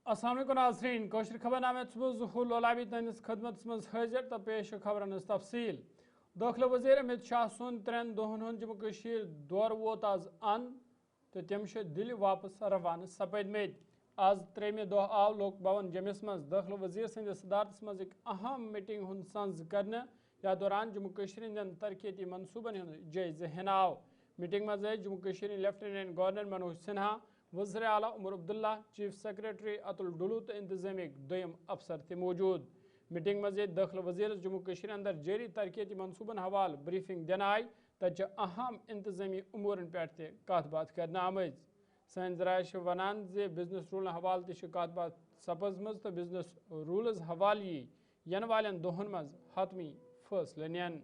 السلام علیکم ناظرین کوشر خبر نامہ ظہور لولابی تہندس خدمت مز حاضر تو پیش خبرن تفصیل داخلہ وزیر امت شاہ سن 3 دہن ہند جموں کشیر دور ووت آز ان تو تم دل واپس روانہ سپد مت آز 3 دہ آو لوک بھون جمس مز داخلہ وزیر سند صدارت مز ایک اہم میٹنگ ہند سنز کرنے یا دوران جموں کشیر ہند ترقیتی منصوبن ہند جائزہ ہن آو میٹنگ مز جموں کشیر لیفٹیننٹ گورنر منوج سنہا وزیر اعلیٰ عمر عبداللہ چیف سیکریٹری اتل ڈلو تو انتظامیہ دویم افسر تہ موجود میٹنگ مز داخلہ وزیر جموں کشیر اندر جاری ترقیتی منصوبن حوالہ بریفنگ دن آئی تچہ اہم انتظامی امورن پہ تہ کت بات کرنے آمت سن ذرائع ونان بزنس رولن حوالہ تہ کت بات سپزمز تو بزنس رولز حوالہ ین والن دہن مز حتمی فیصلہ نین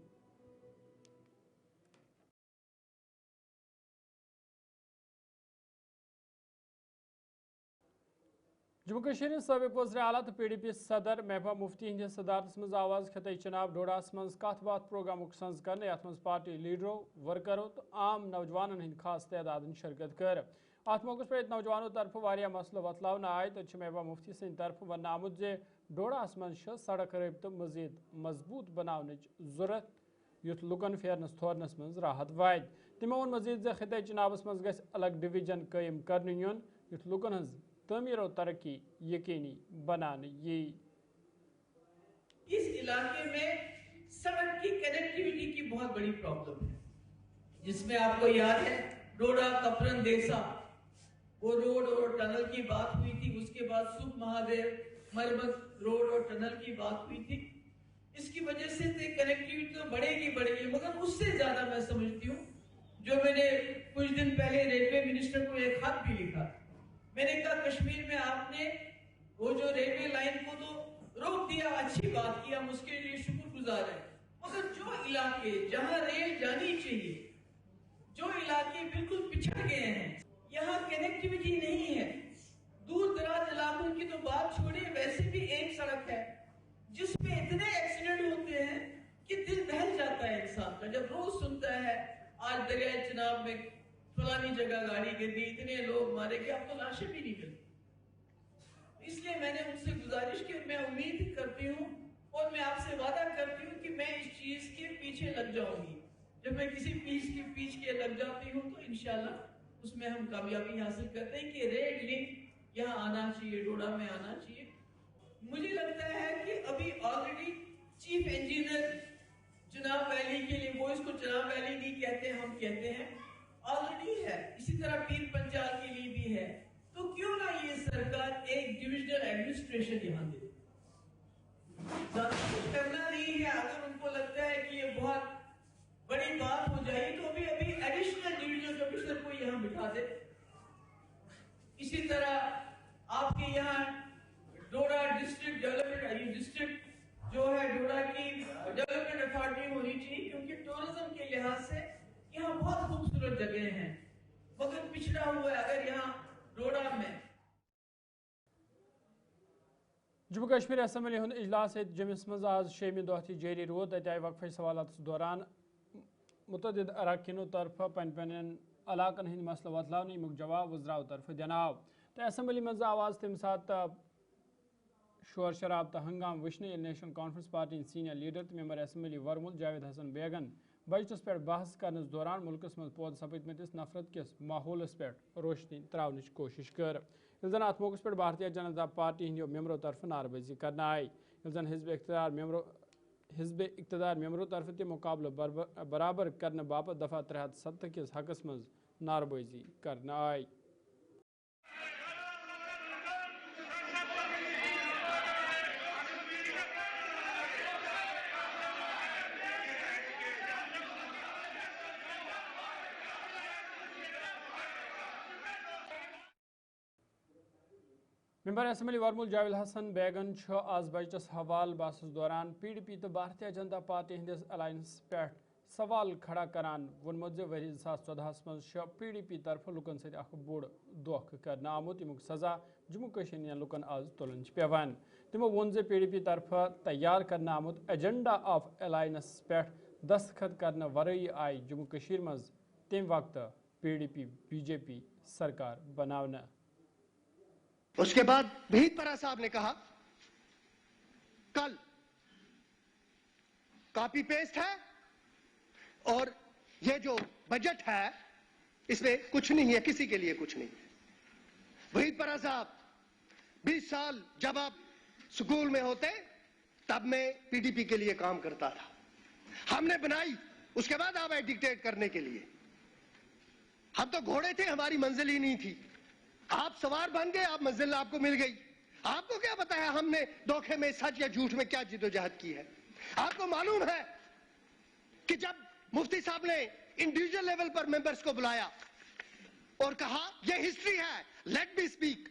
جموں کشیر سابق وزیر اعلیٰ تو پی ڈی پی صدر محبوبہ مفتی ہندس صدارت مز آواز خطے چناب ڈوڈاس مز کت بات پروگرام سنز کرنے یت مز پارٹی لیڈرو ورکرو تو عام نوجوانن ہند خاص تعداد شرکت کر ات موقع پہ نوجوانوں طرف واریاہ مسئلہ وتلاونہ آئے تو محبوبہ مفتی سند طرف ون آمت ڈوڈاس مز سڑک رابطہ مزید مضبوط بناونچ ضرورت یت لکن پھیرنس تھورنس مز راحت وات تمو ون مزید خطے چنابس مز گژھِ الگ ڈویژن قائم کرنے یون یت لکن ہز تعمیر و ترقی یقینی بنانے یہ اس علاقے میں سڑک کی کنیکٹیویٹی کی بہت بڑی پرابلم ہے جس میں آپ کو یاد ہے ڈوڈا کپرن دیسا وہ روڈ اور ٹنل کی بات ہوئی تھی اس کے بعد سکھ مہادیو مرمت روڈ اور ٹنل کی بات ہوئی تھی اس کی وجہ سے کنیکٹیویٹی تو بڑھے گی مگر اس سے زیادہ میں سمجھتی ہوں جو میں نے کچھ دن پہلے ریلوے منسٹر کو ایک خط بھی لکھا میں نے کہا کشمیر میں آپ نے وہ جو ریلوے لائن کو تو روک دیا اچھی بات کی ہم اس کے لیے شکر گزار ہیں مگر جو علاقے جہاں ریل جانی چاہیے جو علاقے بالکل پچھڑ گئے ہیں یہاں کنیکٹیویٹی نہیں ہے دور دراز علاقوں کی تو بات چھوڑیے ویسے بھی ایک سڑک ہے جس میں اتنے ایکسیڈنٹ ہوتے ہیں کہ دل دہل جاتا ہے انسان کا جب روز سنتا ہے آج دریائے چناب میں فلانی جگہ گاڑی گری اتنے لوگ مارے گئے اب تو لاشیں بھی نہیں ملتی اس لیے میں نے ان سے گزارش کی میں امید کرتی ہوں اور میں آپ سے وعدہ کرتی ہوں کہ میں اس چیز کے پیچھے لگ جاؤں گی جب میں کسی پیچ کے لگ جاتی ہوں تو انشاءاللہ اس میں ہم کامیابی حاصل کرتے ہیں کہ ریڈ لنک یہاں آنا چاہیے ڈوڈا میں آنا چاہیے مجھے لگتا ہے کہ ابھی already chief engineer Chenab valley کے لیے وہ اس کو چناب ویلی نہیں کہتے ہم کہتے ہیں آلریڈی ہے اسی طرح پیر پنچال کے لیے بھی ہے تو کیوں نہ یہ سرکار ایک ڈویژنل ایڈمنسٹریشن یہاں دے زیادہ کچھ کرنا نہیں ہے اگر ان کو لگتا ہے کہ یہ بہت بڑی بات ہو جائے تو ابھی ایڈیشنل ڈویژنل کمشنر کو یہاں بٹھا دے اسی طرح آپ کے یہاں ڈوڈا ڈسٹرکٹ ڈیولپمنٹ ڈسٹرکٹ جو ہے ڈوڈا کی ڈیولپمنٹ اتھارٹی ہونی چاہیے کیونکہ ٹورزم کے لحاظ سے یہاں بہت خوبصورت جگہ ہیں مگر پچھڑا ہوا ہے اگر یہاں ڈوڈا میں جموں کشمیر اسمبلی ہند اجلاس جمس مز آز 6 دہ تہ جاری رود تہ آئی وقفہ سوالات دوران متعدد اراکینوں طرف پن علاقن ہند مسئلہ وتلانے یمک جواب وزراء طرف دنہ آو تو اسمبلی مز آواز تمہ سات شور شراب تو ہنگام وچھنے national conference party senior leader تو ممبر اسمبلی ورمل جاوید حسن بیگن بجٹس پہ بحث کرنس دوران ملکس مز پود سپدمتس نفرت کس ماحولس پہ روشنی تراونچ کوشش کر زن ات موقع پہ بھارتیہ جنتا پارٹی ہندو ممبروں طرف نعربازی کرنا آئی زن حزب اقتدار ممبروں طرف تہ مقابلہ برابر کرنے باپت دفعہ 370 کس حقس مز نعربازی کرنا آئی ممبر اسمبلی ورمل جاوید حسن بیگن آز بجٹس حوالہ بحثس دوران پی ڈی پی تو بھارتیہ جنتا پارٹی ہندس الائنس پہ سوال کھڑا کران وونمت ورہ 2014 مز پی ڈی پی طرف لکن ست اخ بوڑ دھوکہ کرنا آمت یمک سزا جموں کشمیر لکن آز تلن پیوان تمو وون پی ڈی پی طرف تیار کرنا آمت ایجنڈا آف الائنس پہ دستخط کرنے ورائی آئی جموں کشمیر مز تم وقت P D P B J پی سرکار بناونہ उसके बाद वहीद परा साहब ने कहा कल कॉपी पेस्ट है और ये जो बजट है इसमें कुछ नहीं है, किसी के लिए कुछ नहीं है। वहीद परा साहब 20 साल जब आप स्कूल में होते तब मैं पीडीपी के लिए काम करता था, हमने बनाई, उसके बाद आप आए डिक्टेट करने के लिए। हम तो घोड़े थे, हमारी मंजिल ही नहीं थी, आप सवार बन गए, आप मंजिल आपको मिल गई। आपको क्या पता है हमने धोखे में, सच या झूठ में क्या जिदोजहद की है। आपको मालूम है कि जब मुफ्ती साहब ने इंडिविजुअल लेवल पर मेंबर्स को बुलाया और कहा यह हिस्ट्री है, लेट मी स्पीक,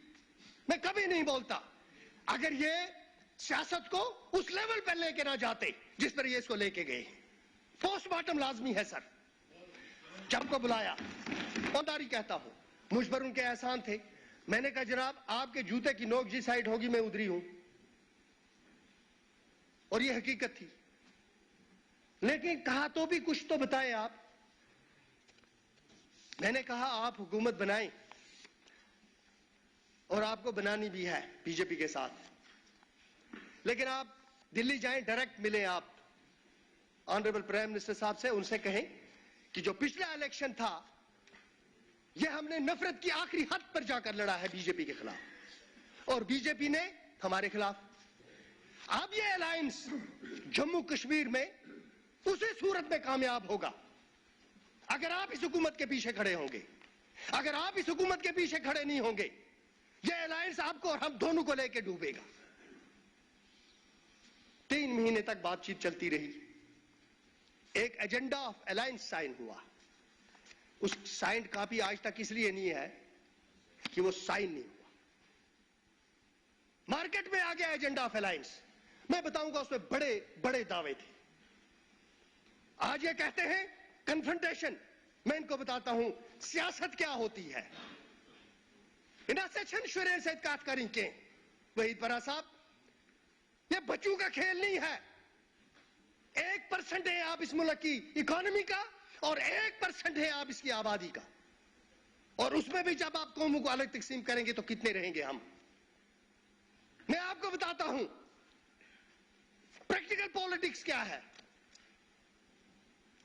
मैं कभी नहीं बोलता अगर ये सियासत को उस लेवल पर लेके ना जाते जिस पर ये इसको लेके गए। पोस्टमार्टम लाजमी है सर। जब को बुलाया, ईमानदारी कहता हूं, मुझ पर उनके एहसान थे। मैंने कहा जनाब आपके जूते की नोक जिस साइड होगी मैं उधरी हूं, और ये हकीकत थी। लेकिन कहा तो भी कुछ तो बताएं आप। मैंने कहा आप हुकूमत बनाएं और आपको बनानी भी है बीजेपी के साथ, लेकिन आप दिल्ली जाएं, डायरेक्ट मिलें आप ऑनरेबल प्राइम मिनिस्टर साहब से, उनसे कहें कि जो पिछला इलेक्शन था ये हमने नफरत की आखिरी हद पर जाकर लड़ा है बीजेपी के खिलाफ और बीजेपी ने हमारे खिलाफ। अब ये अलायंस जम्मू कश्मीर में उसी सूरत में कामयाब होगा अगर आप इस हुकूमत के पीछे खड़े होंगे। अगर आप इस हुकूमत के पीछे खड़े नहीं होंगे, ये अलायंस आपको और हम दोनों को लेकर डूबेगा। 3 महीने तक बातचीत चलती रही, एक एजेंडा ऑफ अलायंस साइन हुआ। उस साइंड कॉपी आज तक इसलिए नहीं है कि वो साइन नहीं हुआ। मार्केट में आ गया एजेंडा ऑफ अलायंस, मैं बताऊंगा उसमें बड़े बड़े दावे थे। आज ये कहते हैं कन्फ्रंटेशन, मैं इनको बताता हूं सियासत क्या होती है। इना सेशन शुरे से काट करें के वहीद परा साहब, ये बच्चों का खेल नहीं है। 1% है आप इस मुल्क की इकोनॉमी का और 1% है आप इसकी आबादी का, और उसमें भी जब आप कौमों को अलग तकसीम करेंगे तो कितने रहेंगे हम। मैं आपको बताता हूं प्रैक्टिकल पॉलिटिक्स क्या है।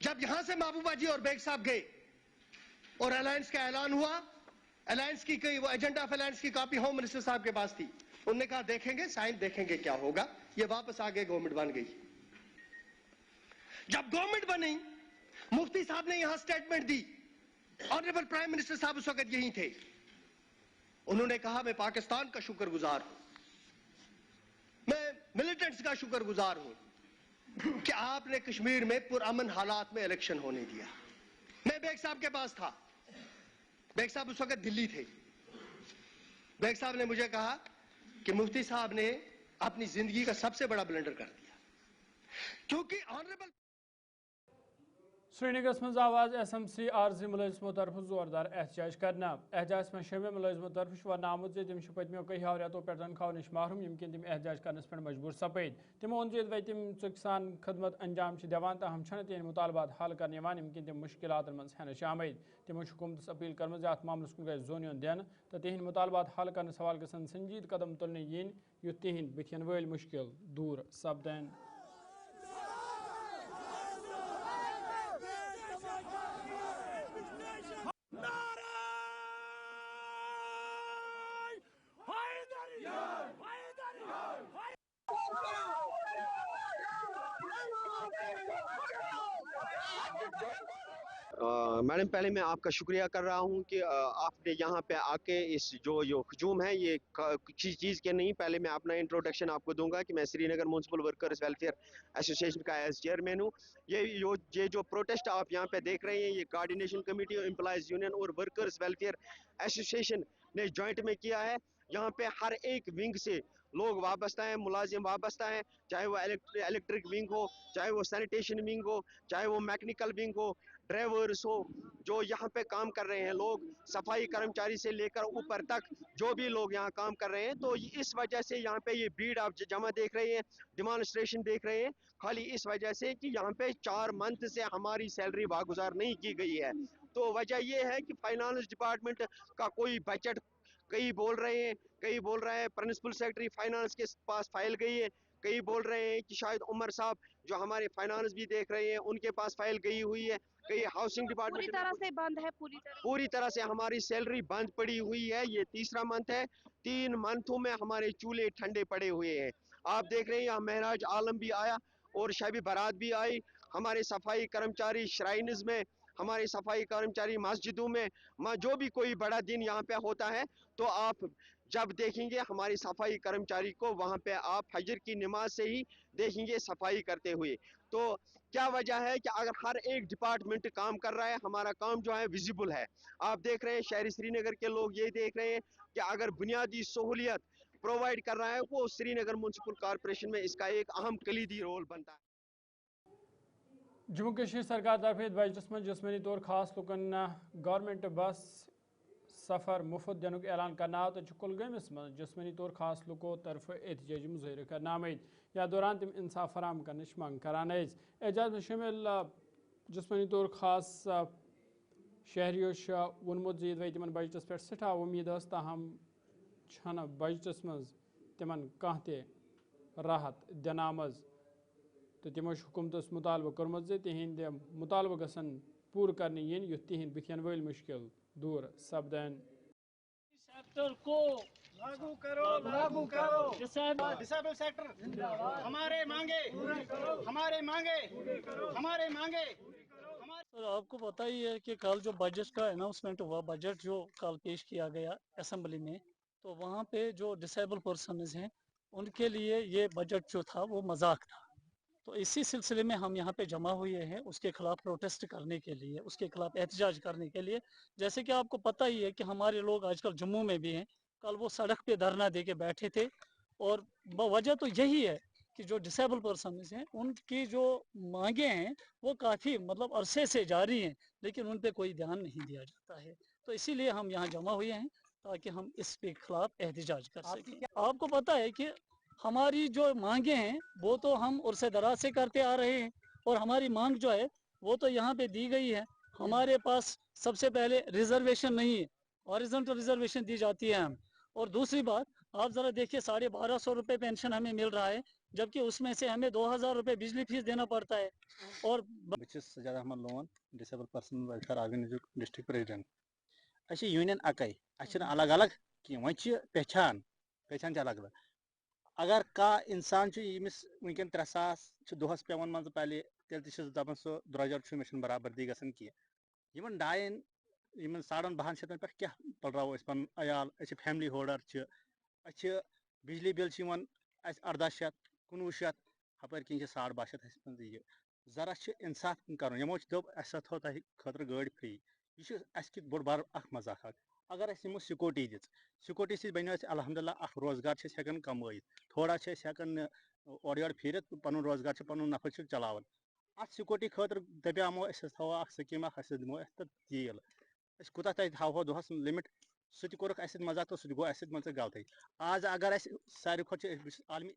जब यहां से महबूबा जी और बेग साहब गए और अलायंस का ऐलान हुआ, अलायंस की कोई वो एजेंडा ऑफ अलायंस की कॉपी होम मिनिस्टर साहब के पास थी, उन्होंने कहा देखेंगे साइन, देखेंगे क्या होगा। ये वापस आ गए, गवर्नमेंट बन गई। जब गवर्नमेंट बनी, मुफ्ती साहब ने यहां स्टेटमेंट दी, ऑनरेबल प्राइम मिनिस्टर साहब उस वक्त यहीं थे। उन्होंने कहा मैं पाकिस्तान का शुक्रगुजार हूं, मैं मिलिटेंट्स का शुक्रगुजार हूं कि आपने कश्मीर में पुरअमन हालात में इलेक्शन होने दिया। मैं बेग साहब के पास था, बेग साहब उस वक्त दिल्ली थे। बेग साहब ने मुझे कहा कि मुफ्ती साहब ने अपनी जिंदगी का सबसे बड़ा ब्लंडर कर दिया, क्योंकि ऑनरेबल श्रीनगर मज आवाज SMC आरजी मुलजमों तरफ जोरदार एहतजाज करना। एहतजाज में शमे मुलजमों तरफ वन आमुत तम पत्मो कई रेतों पे तनख्वाह नश महरूम यम तम एहतजाज करनस पे मजबूर सपद। तमो ओन वे तम चुक सान खदमत अंजाम दिवान तहम तिहद मुतालबात हल कर यम तम मुश्किलात मज हेन आमद। तमो हुकूमतस अपील कर्म मामलस कुन गई जोन योन दिन तो तिहद मुतालबात हल कर सवाल गसन संजीद कदम तुलने yin युत तिहद बुथियन वल मुश्किल दूर सपदन। मैडम, पहले मैं आपका शुक्रिया कर रहा हूं कि आपने यहाँ पे आके इस जो हजूम है ये किसी चीज़ के नहीं। पहले मैं अपना इंट्रोडक्शन आपको दूंगा कि मैं Srinagar municipal workers welfare association का एज चेयरमैन हूँ। ये जो प्रोटेस्ट आप यहाँ पे देख रहे हैं, ये कोऑर्डिनेशन कमेटी एम्प्लॉयज़ यूनियन और वर्कर्स वेलफेयर एसोसिएशन ने जॉइंट में किया है। यहाँ पे हर एक विंग से लोग वाबस्ता हैं, मुलाजिम वाबस्ता हैं, चाहे वो इलेक्ट्रिक विंग हो, चाहे वो सैनिटेशन विंग हो, चाहे वो मैकेनिकल विंग हो, ड्राइवर्स हो, जो यहाँ पे काम कर रहे हैं लोग, सफाई कर्मचारी से लेकर ऊपर तक जो भी लोग यहाँ काम कर रहे हैं। तो इस वजह से यहाँ पे ये भीड़ आप जमा देख रहे हैं, डिमॉन्स्ट्रेशन देख रहे हैं, खाली इस वजह से कि यहाँ पे 4 मंथ से हमारी सैलरी वागुजार नहीं की गई है। तो वजह ये है कि फाइनेंस डिपार्टमेंट का कोई बजट कई बोल रहे हैं प्रिंसिपल सेक्रेटरी फाइनेंस के पास फाइल गई है, कई बोल रहे हैं कि शायद उमर साहब जो हमारे फाइनेंस भी देख रहे हैं उनके पास फाइल गई हुई है, कई हाउसिंग पूरी डिपार्टमेंट तरह से बंद है, पूरी तरह से हमारी सैलरी बंद पड़ी हुई है। ये तीसरा मंथ है, 3 मंथों में हमारे चूल्हे ठंडे पड़े हुए हैं। आप देख रहे हैं यहाँ महराज आलम भी आया और शबी बारात भी आई। हमारे सफाई कर्मचारी श्राइन्स में, हमारे सफाई कर्मचारी मस्जिदों में, जो भी कोई बड़ा दिन यहाँ पे होता है तो आप जब देखेंगे हमारी सफाई कर्मचारी को वहाँ पे आप फजर की नमाज से ही देखेंगे सफाई करते हुए। तो क्या वजह है कि अगर हर एक डिपार्टमेंट काम कर रहा है, हमारा काम जो है विजिबल है। आप देख रहे हैं शहरी श्रीनगर के लोग ये देख रहे हैं कि अगर बुनियादी सहूलियत प्रोवाइड कर रहा है वो श्रीनगर म्युनिसिपल कॉर्पोरेशन में इसका एक अहम कलीदी रोल बनता है। जम्मू कश्मीर सरकार तरफ बजटस में जिस्मानी तौर खास लुकन गवर्नमेंट बस सफ़र मुफ्त दिन ऐलान करना तो कुलगमस में जिस्मानी तौर खास लुको तरफ एहतजाजी मुजाहरे करना आमद या दौरान तम इंसाफ फराम करने मांग करान एजाज में शामिल जिस्मानी तौर खास शहरियों वोनमुत वे तम बजटस पे सठा उम्मीद ताहम छन बजटस मज तिमन कह ते राहत दिन आमज तो तमो हुकूमतस मुतालबा कर्मुत तिहद मुतालबा गसन पूर करने yin युथ तिहद बुथियन वल मुश्किल दूर सपदन। सेक्टर को लागू करो डिसेबल सेक्टर हमारे मांगे सर आपको पता ही है कि कल जो बजट का अनाउंसमेंट हुआ, बजट जो कल पेश किया गया असेंबली में, तो वहाँ पे जो डिसेबल पर्सनस हैं उनके लिए ये बजट जो था वो मजाक था। तो इसी सिलसिले में हम यहाँ पे जमा हुए हैं उसके खिलाफ प्रोटेस्ट करने के लिए, उसके खिलाफ एहतजाज करने के लिए। जैसे कि आपको पता ही है कि हमारे लोग आजकल जम्मू में भी हैं, कल वो सड़क पे धरना दे के बैठे थे और वजह तो यही है कि जो डिसेबल पर्सन हैं उनकी जो मांगे हैं वो काफ़ी मतलब अरसे से जारी हैं, लेकिन उन पर कोई ध्यान नहीं दिया जाता है। तो इसीलिए हम यहाँ जमा हुए हैं ताकि हम इस पे खिलाफ एहतजाज कर सकें। आपको पता है कि हमारी जो मांगे हैं वो तो हम उर्से दराज से करते आ रहे हैं और हमारी मांग जो है वो तो यहाँ पे दी गई है। हमारे पास सबसे पहले रिजर्वेशन नहीं है, हॉरिजॉन्टल रिजर्वेशन दी जाती है हम। और दूसरी बात आप ज़रा देखिए 1250 रुपये पेंशन हमें मिल रहा है, जबकि उसमें से हमें 2000 रुपये बिजली फीस देना पड़ता है। और Sajad Ahmad Lone disable person welfare organisation district president union अकई अलग अलग कि वह पहचान अलग अलग। अगर कह इंसान यमिस वनकन 3 सास दोहस पेवन मन पहले तेल दपान सो द्रजर मे बराबरदी गसन कह डायन 12,500 पे क्या पलराव पन अयाल फैमिली होल्डर बिजली बिल 1800 1900 हपर कह 12,500 जरा इंसाफ कर यमो दप थो तह खतर गाड़ी फ्री यह बोड़ बार मजाक। अगर यमो सिक्योरिटी दी सिक्योरिटी सत बनो अल्हम्दुलिल्लाह रोजगार हेकन कमाई थोड़ा हेकन और योर फिर पन रोजगार पन नफर चलान अत सिक्योरिटी खतर दपामो थो स्कीम दिमो तेल कूत थो दोहस लिमिट सह कोर्क मजाक तो सह गो मान गलत। आज अगर सारे खुद आलमी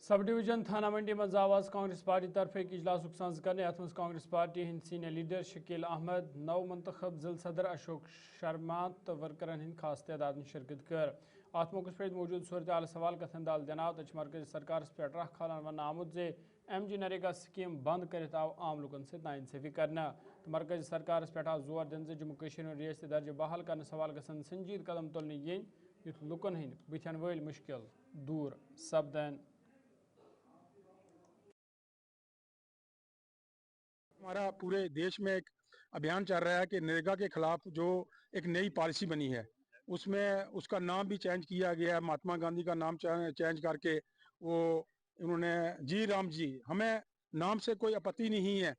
सब डिवीजन थाना मंडी में आवाज कांग्रेस पार्टी तरफ एक इजलास सज कर कांग्रेस पार्टी हंद सीनियर लीडर शकील अहमद नव मंतखब जिल सदर अशोक शर्मा तो वर्करन हंद खास तादाद में शिरकत कर। अत मौके पे मौजूद सूरत हाल सवाल कथन दाल जनाब तो मरकजी सरकार पे राह खालान वन आमुत जे MG नरेगा स्कीम बंद कर आव आम लुकन से नाइंसाफी करना तो मरकजी सरकार पे जोर दिन जम्मू कश्मीर में रियासती दर्ज बहाल कर सवाल गसन संजीद कदम तुलने yin युथ लुकन हंद बुथन वल मुश्किल दूर सपदन। हमारा पूरे देश में एक अभियान चल रहा है कि नरेगा के खिलाफ जो एक नई पॉलिसी बनी है उसमें उसका नाम भी चेंज किया गया है, महात्मा गांधी का नाम चेंज करके वो उन्होंने जी राम जी। हमें नाम से कोई आपत्ति नहीं है,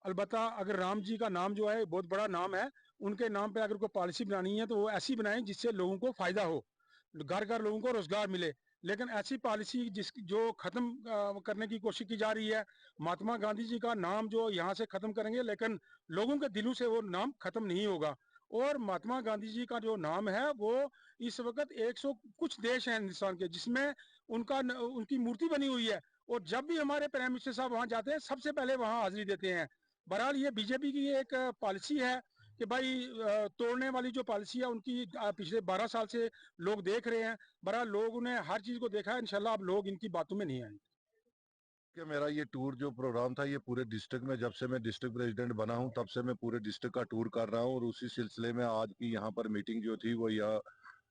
अलबत्ता अगर राम जी का नाम जो है बहुत बड़ा नाम है, उनके नाम पे अगर कोई पॉलिसी बनानी है तो वो ऐसी बनाएं जिससे लोगों को फायदा हो, घर घर लोगों को रोजगार मिले। लेकिन ऐसी पॉलिसी जो खत्म करने की कोशिश की जा रही है, महात्मा गांधी जी का नाम जो यहाँ से खत्म करेंगे लेकिन लोगों के दिलों से वो नाम खत्म नहीं होगा। और महात्मा गांधी जी का जो नाम है वो इस वक्त 100 कुछ देश हैं हिंदुस्तान के जिसमें उनकी मूर्ति बनी हुई है, और जब भी हमारे प्राइम मिनिस्टर साहब वहाँ जाते हैं सबसे पहले वहाँ हाजिरी देते हैं। बहरहाल ये बीजेपी की एक पॉलिसी है कि भाई तोड़ने वाली जो पॉलिसी है उनकी पिछले 12 साल से लोग देख रहे हैं। बहरहाल लोगों ने हर चीज़ को देखा है, इंशाल्लाह अब लोग इनकी बातों में नहीं आएंगे। कि मेरा ये टूर जो प्रोग्राम था ये पूरे डिस्ट्रिक्ट में, जब से मैं डिस्ट्रिक्ट प्रेसिडेंट बना हूं तब से मैं पूरे डिस्ट्रिक्ट का टूर कर रहा हूं, और उसी सिलसिले में आज की यहाँ पर मीटिंग जो थी वो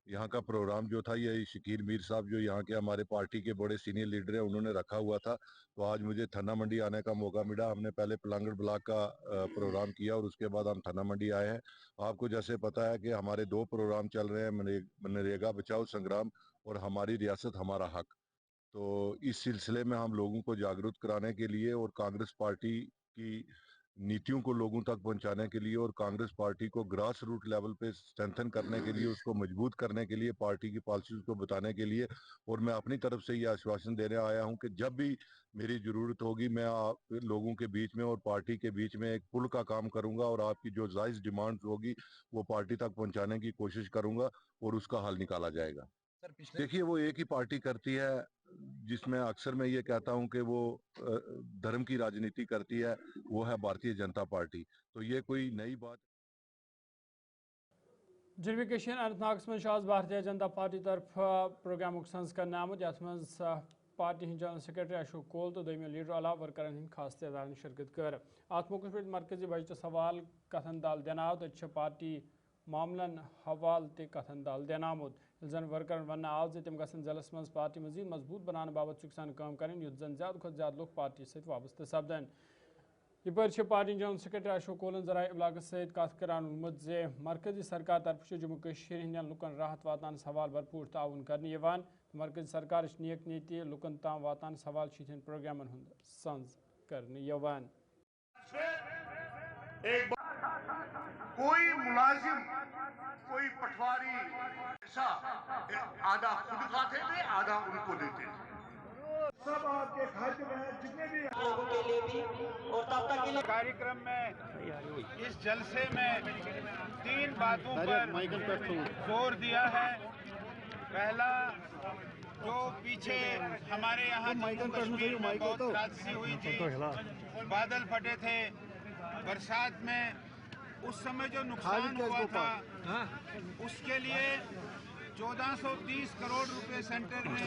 यहाँ का प्रोग्राम जो था ये शकील मीर साहब जो यहाँ के हमारे पार्टी के बड़े सीनियर लीडर हैं उन्होंने रखा हुआ था। तो आज मुझे थन्ना मंडी आने का मौका मिला। हमने पहले पलंगड़ ब्लॉक का प्रोग्राम किया और उसके बाद हम थन्ना मंडी आए हैं। आपको जैसे पता है कि हमारे 2 प्रोग्राम चल रहे हैं, मनरेगा बचाओ संग्राम और हमारी रियासत हमारा हक। तो इस सिलसिले में हम लोगों को जागरूक कराने के लिए और कांग्रेस पार्टी की नीतियों को लोगों तक पहुंचाने के लिए और कांग्रेस पार्टी को ग्रास रूट लेवल पे स्ट्रेंथन करने के लिए, उसको मजबूत करने के लिए, पार्टी की पॉलिसीज को बताने के लिए, और मैं अपनी तरफ से ये आश्वासन देने आया हूं कि जब भी मेरी जरूरत होगी मैं आप लोगों के बीच में और पार्टी के बीच में एक पुल का काम करूंगा और आपकी जो जायज डिमांड होगी वो पार्टी तक पहुंचाने की कोशिश करूंगा और उसका हल निकाला जाएगा। देखिए वो एक ही पार्टी करती है जिसमें अक्सर मैं ये कहता हूं कि वो धर्म की राजनीति करती है, वो है भारतीय जनता पार्टी। तो ये कोई नई बात जनवरी कशीर अनंतनाग में आज भारतीय जनता पार्टी तरफ प्रोग्राम सज कर आमुत यथ मज पार्टी हिंद जनरल सेक्रेटरी अशोक कोल तो दोमियो लीडर अलाव वर्करन हिंद खास तादाद ने शिरकत कर। अत मौके पर मरकजी बजट सवाल कथन दाल देनाव तो पार्टी मामलन हवाल ते कथन दाल देनामुत जन वर्कर वन आव तम गसन जिलस मज पार्टी मजीद मजबूत बनाने बाबत चुकसान काम करें युद्ध जन ज्यादा खुद ज्यादा लोग पार्टी सहित वाबस्ते सपदन। यपर पार्टी जनरल सेक्रेटरी अशोक कोलन जराए इबलाग सहित कथ करान वोनमुत जे मरकजी सरकार तरफ जम्मू कश्मीर हिंदन लुकन राहत वातान हवाल भरपूर ताउन करने यवान। मरकजी सरकार नेक नीति लुकन ताम वातान हवाल प्रोग्रामन हुंद संज करने यवान। कोई मुलाजिम कोई पटवारी ऐसा आधा खुद खाते थे आधा उनको देते थे। सब आपके खाते में जितने भी लोगों के लिए भी और तब तक के लिए कार्यक्रम में इस जलसे में 3 बातों पर जोर दिया है। पहला, जो पीछे हमारे यहाँ जम्मू कश्मीर में बहुत हादसी हुई थी, बादल फटे थे बरसात में, उस समय जो नुकसान हुआ था उसके लिए 1430 करोड़ रुपए सेंटर ने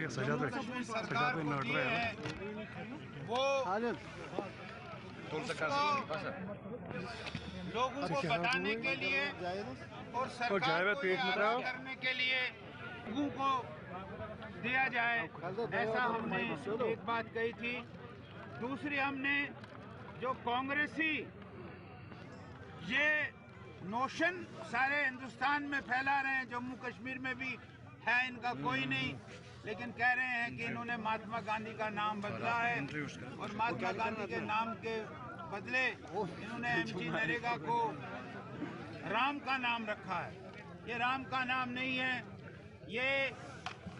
जम्मू कश्मीर सरकार को दिए हैं। वो लोगों को बताने के लिए और सरकार को याद करने के लिए लोगों को दिया जाए, ऐसा हमने एक बात कही थी। दूसरी, हमने जो कांग्रेसी ये नोशन सारे हिंदुस्तान में फैला रहे हैं, जम्मू कश्मीर में भी है इनका कोई नहीं, लेकिन कह रहे हैं कि इन्होंने महात्मा गांधी का नाम बदला है और महात्मा गांधी के नाम के बदले इन्होंने एमजी नरेगा को राम का नाम रखा है। ये राम का नाम नहीं है, ये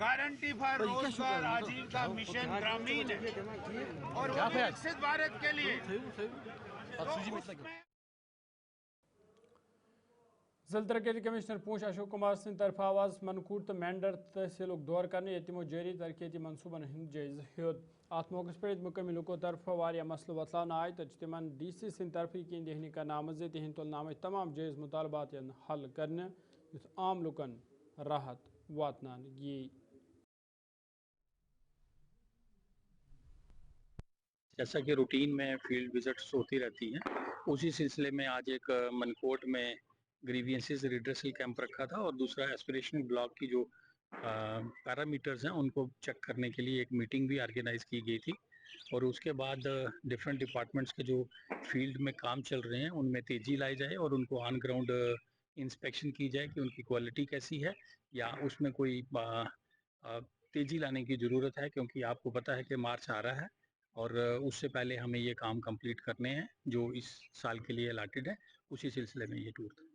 गारंटी फॉर रोजगार आजीविका मिशन ग्रामीण है और वो विकसित भारत के लिए। जिला तरक्याती कमिश्नर पूंछ अशोक कुमार सिंह तरफ आवाज मनकूट तो मैंडर तहसील दौर करने तमो जारी तरक्याती मनसूबन हंद जायज हेद। अत मौके पर मुकमी लुको तरफ वारिया मसल बतलान आय तो तमन DC सिंह तरफ यकीन दहनी का नामज तिहद तुलनाम तमाम जायज मुतालबात हल करने युथ आम लुकन राहत वातनान यी। जैसा कि रूटीन में फील्ड विजिट्स होती रहती हैं, उसी सिलसिले में आज एक मनकोट में ग्रीवियंसेस रिड्रेसल कैंप रखा था और दूसरा एस्पिरेशनल ब्लॉक की जो पैरामीटर्स हैं उनको चेक करने के लिए एक मीटिंग भी ऑर्गेनाइज की गई थी। और उसके बाद डिफरेंट डिपार्टमेंट्स के जो फील्ड में काम चल रहे हैं उनमें तेज़ी लाई जाए और उनको ऑन ग्राउंड इंस्पेक्शन की जाए कि उनकी क्वालिटी कैसी है या उसमें कोई तेज़ी लाने की ज़रूरत है, क्योंकि आपको पता है कि मार्च आ रहा है और उससे पहले हमें ये काम कंप्लीट करने हैं जो इस साल के लिए अलाटेड है। उसी सिलसिले में ये टूर था।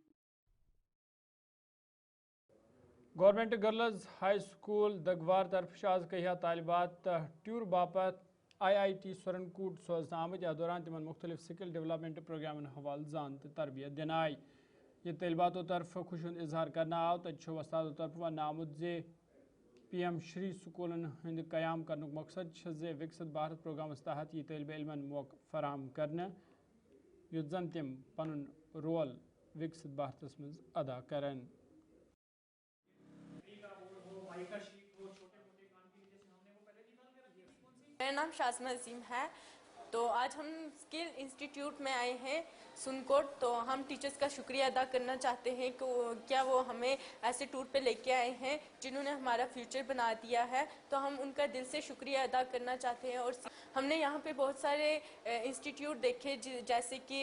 गवर्नमेंट गर्ल्स हाई स्कूल दगवार तरफ आज कहिया तालिबात टूर बापत IIT सुरनकूट सोजन आमद। या दौरान तिमन मुख्तलिफ स्किल डेवलपमेंट प्रोग्राम हवाल जान तो तरबियत दिन आई। ये तलबातों तरफ खुशी इजहार करना आव तो वस्तादों तरफ वन आमुद जे PM श्री स्कूलन हंद कयाम करने मकसद जे विकसित भारत प्रोग्राम तहत ये तलब इलमन मौक़ फराहम करने युथ जन तिम पनुन रोल विकसित भारतस मज अदा करन। मेरा नाम शाज़मा अजीम है। तो आज हम स्किल इंस्टीट्यूट में आए हैं सुनकोट। तो हम टीचर्स का शुक्रिया अदा करना चाहते हैं कि क्या वो हमें ऐसे टूर पे लेके आए हैं जिन्होंने हमारा फ्यूचर बना दिया है। तो हम उनका दिल से शुक्रिया अदा करना चाहते हैं। और हमने यहाँ पे बहुत सारे इंस्टीट्यूट देखे जैसे कि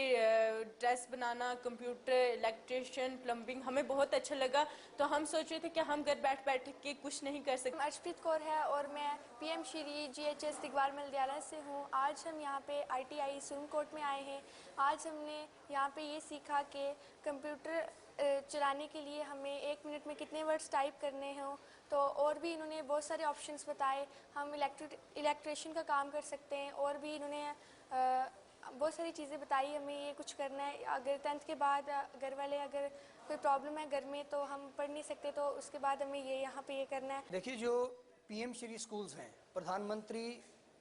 ड्रेस बनाना, कंप्यूटर, इलेक्ट्रिशियन, प्लम्बिंग, हमें बहुत अच्छा लगा। तो हम सोच रहे थे कि हम घर बैठ के कुछ नहीं कर सकते। अर्शप्रीत कौर है और मैं PM श्री GHS तिगवार विद्यालय से हूँ। आज हम यहाँ पे ITI सुनकोट में आए हैं। आज हमने यहाँ पे ये सीखा कि कंप्यूटर चलाने के लिए हमें 1 मिनट में कितने वर्ड्स टाइप करने हों। तो और भी इन्होंने बहुत सारे ऑप्शंस बताए। हम इलेक्ट्रिशियन का काम कर सकते हैं। और भी इन्होंने बहुत सारी चीज़ें बताई हमें ये कुछ करना है। अगर 10th के बाद घर वाले अगर कोई प्रॉब्लम है घर में तो हम पढ़ नहीं सकते, तो उसके बाद हमें ये यहाँ पे ये करना है। देखिए, जो PM श्री स्कूल्स हैं, प्रधानमंत्री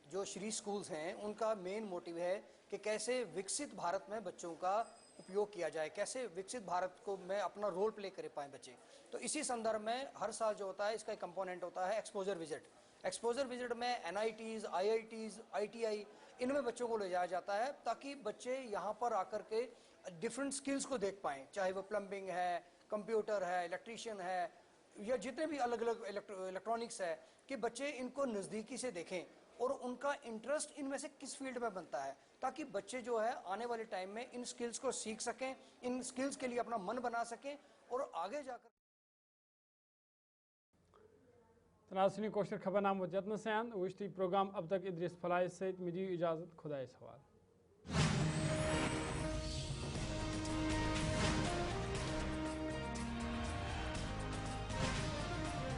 जो श्री स्कूल्स हैं, उनका मेन मोटिव है कि कैसे विकसित भारत में बच्चों का उपयोग किया जाए, कैसे विकसित भारत को में अपना रोल प्ले कर पाएँ बच्चे। तो इसी संदर्भ में हर साल जो होता है इसका एक कंपोनेंट होता है एक्सपोजर विजिट। एक्सपोजर विजिट में NITs, IITs, ITI इनमें बच्चों को ले जाया जाता है ताकि बच्चे यहाँ पर आकर के डिफरेंट स्किल्स को देख पाएँ, चाहे वो प्लम्बिंग है, कंप्यूटर है, इलेक्ट्रीशियन है, या जितने भी अलग अलग इलेक्ट्रॉनिक्स है, कि बच्चे इनको नज़दीकी से देखें और उनका इंटरेस्ट इनमें से किस फील्ड में बनता है, ताकि बच्चे जो है आने वाले टाइम में इन स्किल्स को सीख सकें, इन स्किल्स के लिए अपना मन बना सकें और आगे जाकर। नाज़रीन, कोशर खबरनामा जतन से वुश्ती प्रोग्राम अब तक इद्रिस फलाय सहित मुझे इजाज़त, खुदा सवाल।